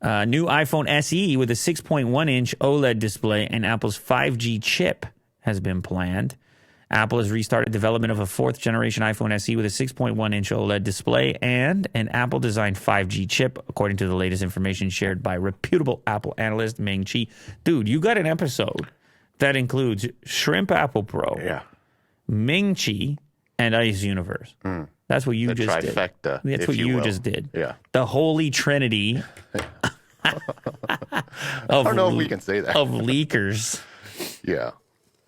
New iPhone SE with a 6.1-inch OLED display and Apple's 5G chip has been planned. Apple has restarted development of a fourth-generation iPhone SE with a 6.1-inch OLED display and an Apple-designed 5G chip, according to the latest information shared by reputable Apple analyst Ming Chi. Dude, you got an episode that includes Shrimp Apple Pro, Ming Chi, and Ice Universe. That's what you just did. Trifecta, That's what you just did. Yeah. The holy trinity I don't know if we can say that. of leakers. Yeah.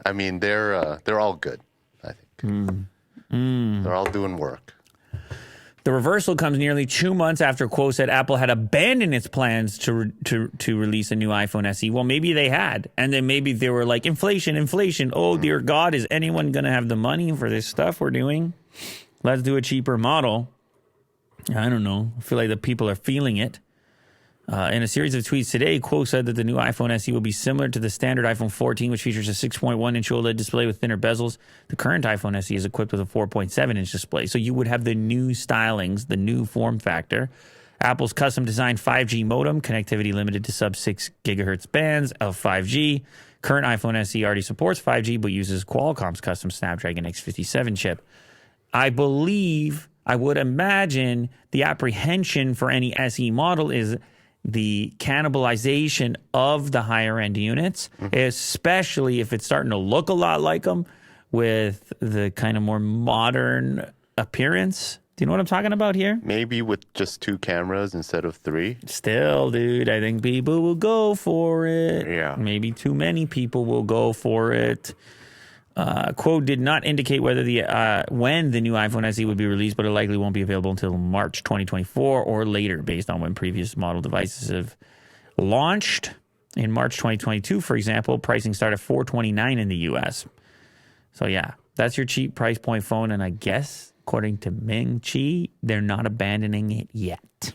I mean, they're all good, I think. They're all doing work. The reversal comes nearly 2 months after Kuo said Apple had abandoned its plans to release a new iPhone SE. Well, maybe they had. And then maybe they were like, inflation. Oh, dear God, is anyone going to have the money for this stuff we're doing? Let's do a cheaper model. I don't know. I feel like the people are feeling it. In a series of tweets today, Kuo said that the new iPhone SE will be similar to the standard iPhone 14, which features a 6.1-inch OLED display with thinner bezels. The current iPhone SE is equipped with a 4.7-inch display. So you would have the new stylings, the new form factor. Apple's custom-designed 5G modem, connectivity limited to sub-6 gigahertz bands of 5G. Current iPhone SE already supports 5G, but uses Qualcomm's custom Snapdragon X57 chip. I would imagine the apprehension for any SE model is the cannibalization of the higher end units, especially if it's starting to look a lot like them with the kind of more modern appearance. Do you know what I'm talking about here? Maybe with just 2 cameras instead of 3. Still, dude, I think people will go for it. Yeah. Maybe too many people will go for it. Kuo did not indicate whether when the new iPhone SE would be released, but it likely won't be available until March 2024 or later, based on when previous model devices have launched. In March 2022, for example, pricing started at $429 in the U.S. So yeah, that's your cheap price point phone, and I guess, according to Ming Chi, they're not abandoning it yet.